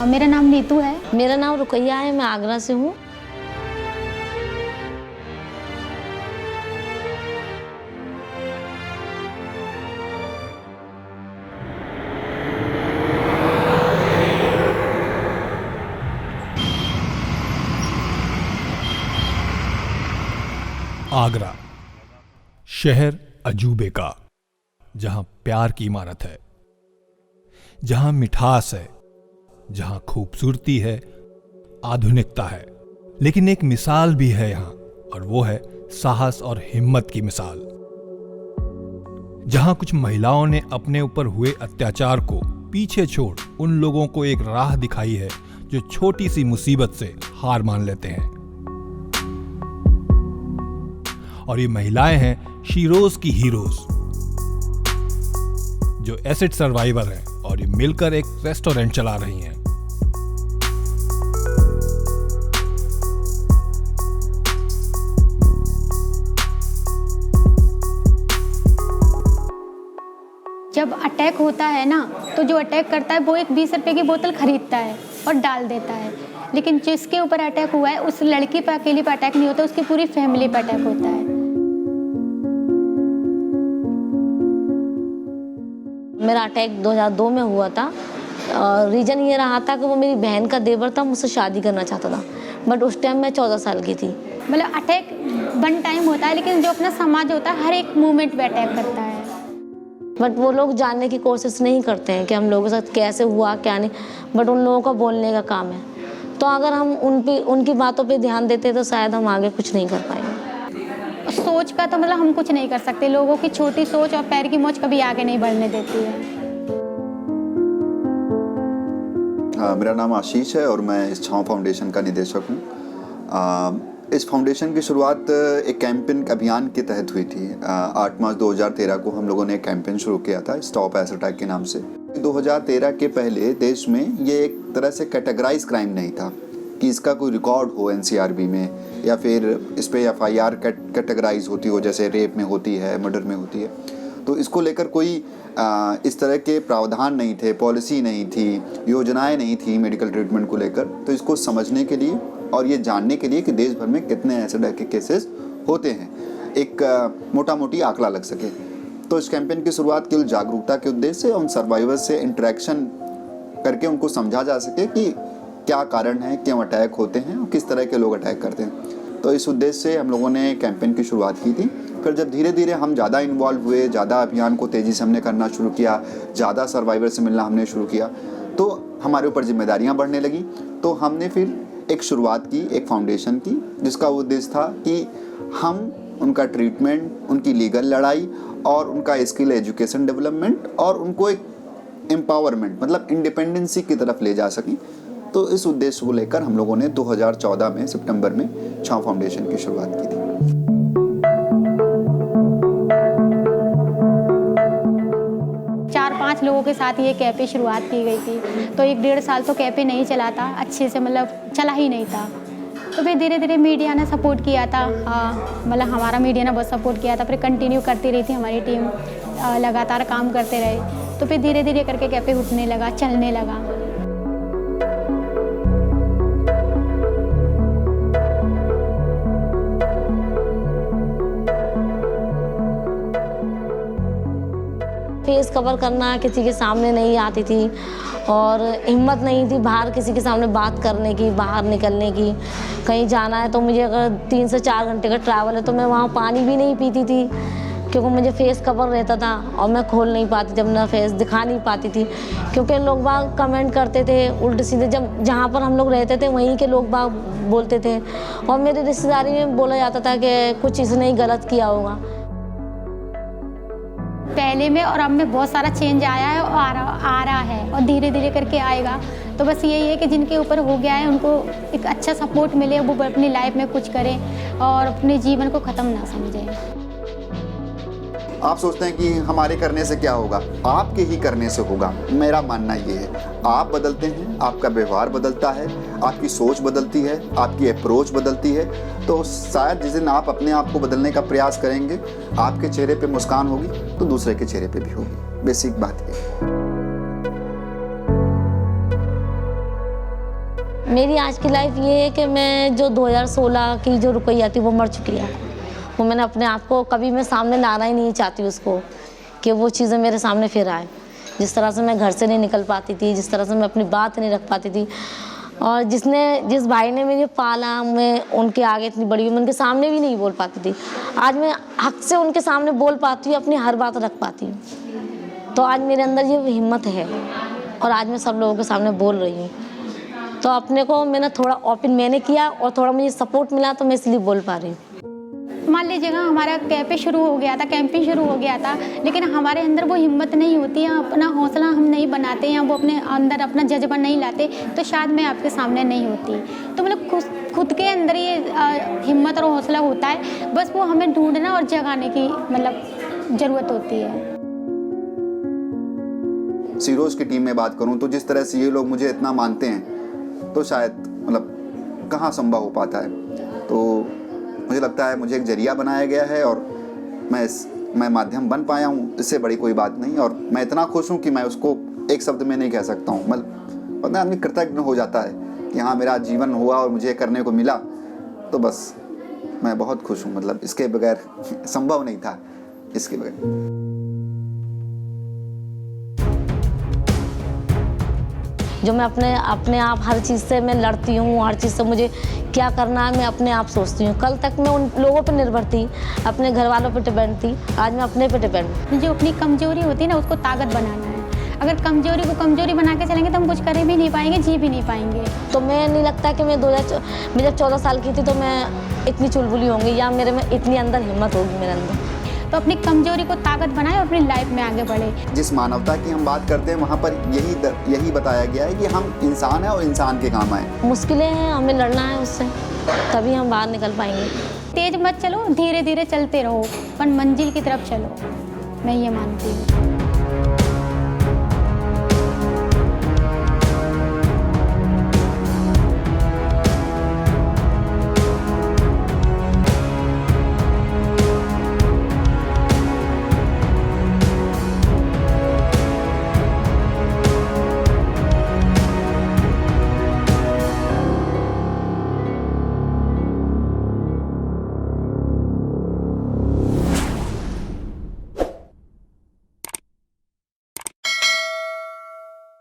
मेरा नाम नीतू है। मेरा नाम रुकैया है, मैं आगरा से हूँ। आगरा, शहर अजूबे का, जहां प्यार की इमारत है, जहां मिठास है, जहां खूबसूरती है, आधुनिकता है। लेकिन एक मिसाल भी है यहां, और वो है साहस और हिम्मत की मिसाल। जहां कुछ महिलाओं ने अपने ऊपर हुए अत्याचार को पीछे छोड़ उन लोगों को एक राह दिखाई है जो छोटी सी मुसीबत से हार मान लेते हैं। और ये महिलाएं हैं शीरोज की हीरोज, जो एसिड सर्वाइवर हैं और ये मिलकर एक रेस्टोरेंट चला रही हैं। जब अटैक होता है ना, तो जो अटैक करता है वो एक 20 रुपए की बोतल खरीदता है और डाल देता है। लेकिन जिसके ऊपर अटैक हुआ है उस लड़की पर अकेली पर अटैक नहीं होता, उसकी पूरी फैमिली पर अटैक होता है। मेरा अटैक 2002 में हुआ था। रीज़न ये रहा था कि वो मेरी बहन का देवर था, मुझसे शादी करना चाहता था, बट उस टाइम मैं 14 साल की थी। मतलब अटैक वन टाइम होता है, लेकिन जो अपना समाज होता है हर एक मोमेंट पे अटैक करता है। बट वो लोग जानने की कोशिश नहीं करते हैं कि हम लोगों के साथ कैसे हुआ क्या नहीं, बट उन लोगों का बोलने का काम है। तो अगर हम उनकी बातों पे ध्यान देते तो शायद हम आगे कुछ नहीं कर पाएंगे। सोच का तो मतलब हम कुछ नहीं कर सकते। लोगों की छोटी सोच और पैर की मोच कभी आगे नहीं बढ़ने देती है। मेरा नाम आशीष है और मैं इस छाँव फाउंडेशन का निदेशक हूँ। इस फाउंडेशन की शुरुआत एक कैंपेन अभियान के तहत हुई थी। 8 मार्च 2013 को हम लोगों ने एक कैंपेन शुरू किया था, स्टॉप एसिड अटैक के नाम से। 2013 के पहले देश में ये एक तरह से कैटेगराइज क्राइम नहीं था कि इसका कोई रिकॉर्ड हो एनसीआरबी में, या फिर इस पर एफआईआर कैटेगराइज होती हो, जैसे रेप में होती है, मर्डर में होती है। तो इसको लेकर कोई इस तरह के प्रावधान नहीं थे, पॉलिसी नहीं थी, योजनाएं नहीं थी मेडिकल ट्रीटमेंट को लेकर। तो इसको समझने के लिए और ये जानने के लिए कि देश भर में कितने एसिड के केसेस होते हैं, एक मोटा मोटी आंकड़ा लग सके। तो इस कैंपेन की शुरुआत केवल जागरूकता के उद्देश्य से उन सर्वाइवर्स से इंटरेक्शन करके उनको समझा जा सके कि क्या कारण है, क्यों अटैक होते हैं और किस तरह के लोग अटैक करते हैं। तो इस उद्देश्य से हम लोगों ने कैंपेन की शुरुआत की थी। फिर जब धीरे धीरे हम ज़्यादा इन्वॉल्व हुए, ज़्यादा अभियान को तेज़ी से हमने करना शुरू किया, ज़्यादा सर्वाइवर से मिलना हमने शुरू किया, तो हमारे ऊपर जिम्मेदारियां बढ़ने लगी। तो हमने फिर एक शुरुआत की, एक फाउंडेशन की, जिसका उद्देश्य था कि हम उनका ट्रीटमेंट, उनकी लीगल लड़ाई और उनका स्किल एजुकेशन डेवलपमेंट और उनको एक एम्पावरमेंट मतलब इंडिपेंडेंसी की तरफ ले जा सकें। तो इस उद्देश्य को लेकर हम लोगों ने 2014 में सितंबर में छाँव फाउंडेशन की शुरुआत की थी। पाँच लोगों के साथ ये कैफ़े शुरुआत की गई थी। तो 1-1.5 साल तो कैफ़े नहीं चला था अच्छे से, मतलब चला ही नहीं था। तो फिर धीरे धीरे मीडिया ने सपोर्ट किया था। मतलब हमारा मीडिया ने बहुत सपोर्ट किया था। फिर कंटिन्यू करती रही थी हमारी टीम, लगातार काम करते रहे। तो फिर धीरे धीरे करके कैफ़े उठने लगा, चलने लगा। फेस कवर करना किसी के सामने नहीं आती थी और हिम्मत नहीं थी बाहर किसी के सामने बात करने की, बाहर निकलने की। कहीं जाना है तो मुझे अगर 3 से 4 घंटे का ट्रैवल है तो मैं वहाँ पानी भी नहीं पीती थी, क्योंकि मुझे फेस कवर रहता था और मैं खोल नहीं पाती थी, अपना फेस दिखा नहीं पाती थी, क्योंकि लोग बाग कमेंट करते थे उल्टे सीधे। जब जहाँ पर हम लोग रहते थे वहीं के लोग बाग बोलते थे और मेरी रिश्तेदारी में बोला जाता था कि कुछ इसने ही गलत किया होगा। पहले में और अब में बहुत सारा चेंज आया है और आ रहा है और धीरे धीरे करके आएगा। तो बस यही है कि जिनके ऊपर हो गया है उनको एक अच्छा सपोर्ट मिले, वो अपनी लाइफ में कुछ करें और अपने जीवन को ख़त्म ना समझें। आप सोचते हैं कि हमारे करने से क्या होगा, आपके ही करने से होगा। मेरा मानना ये है, आप बदलते हैं, आपका व्यवहार बदलता है, आपकी सोच बदलती है, आपकी अप्रोच बदलती है, तो शायद जिस दिन आप अपने आप को बदलने का प्रयास करेंगे, आपके चेहरे पे मुस्कान होगी तो दूसरे के चेहरे पे भी होगी। बेसिक बात ये है। मेरी आज की लाइफ ये है कि मैं जो 2016 की जो रुपैया थी वो मर चुकी है। वो मैंने अपने आप को कभी मैं सामने लाना ही नहीं चाहती उसको, कि वो चीज़ें मेरे सामने फिर आए। जिस तरह से मैं घर से नहीं निकल पाती थी, जिस तरह से मैं अपनी बात नहीं रख पाती थी, और जिस भाई ने मुझे पाला, मैं उनके आगे इतनी बड़ी हुई, मैं उनके सामने भी नहीं बोल पाती थी। आज मैं हक से उनके सामने बोल पाती हूँ, अपनी हर बात रख पाती हूँ। तो आज मेरे अंदर ये हिम्मत है और आज मैं सब लोगों के सामने बोल रही हूँ। तो अपने को मैंने थोड़ा ओपन मैंने किया और थोड़ा मुझे सपोर्ट मिला, तो मैं इसलिए बोल पा रही हूँ। मान लीजिएगा हमारा कैंपेन शुरू हो गया था, लेकिन हमारे अंदर वो हिम्मत नहीं होती है, अपना हौसला हम नहीं बनाते हैं, वो अपने अंदर अपना जज्बा नहीं लाते, तो शायद मैं आपके सामने नहीं होती। तो मतलब खुद के अंदर ये हिम्मत और हौसला होता है, बस वो हमें ढूंढना और जगाने की मतलब ज़रूरत होती है। सीरोज की टीम में बात करूं तो जिस तरह से ये लोग मुझे इतना मानते हैं, तो शायद मतलब कहाँ संभव हो पाता है। तो मुझे लगता है मुझे एक जरिया बनाया गया है और मैं माध्यम बन पाया हूँ, इससे बड़ी कोई बात नहीं। और मैं इतना खुश हूँ कि मैं उसको एक शब्द में नहीं कह सकता हूँ। मतलब पता आदमी कृतज्ञ हो जाता है कि हाँ मेरा जीवन हुआ और मुझे करने को मिला, तो बस मैं बहुत खुश हूँ। मतलब इसके बगैर संभव नहीं था, इसके बगैर। जो मैं अपने आप हर चीज़ से मैं लड़ती हूँ, हर चीज़ से मुझे क्या करना है मैं अपने आप सोचती हूँ। कल तक मैं उन लोगों पर निर्भर थी, अपने घर वालों पर डिपेंड थी, आज मैं अपने पे डिपेंड हूँ। जो अपनी कमजोरी होती है ना, उसको ताकत बनाना है। अगर कमजोरी को कमजोरी बना के चलेंगे तो हम कुछ कर भी नहीं पाएंगे, जी भी नहीं पाएंगे। तो मैं नहीं लगता कि मैं जब 14 साल की थी तो मैं इतनी चुलबुली होंगी या मेरे में इतनी अंदर हिम्मत होगी मेरे अंदर। तो अपनी कमजोरी को ताकत बनाए और अपनी लाइफ में आगे बढ़े। जिस मानवता की हम बात करते हैं वहाँ पर यही बताया गया है कि हम इंसान हैं और इंसान के काम आए। मुश्किलें हैं, हमें लड़ना है उससे, तभी हम बाहर निकल पाएंगे। तेज मत चलो, धीरे धीरे चलते रहो, पर मंजिल की तरफ चलो, मैं ये मानती हूँ।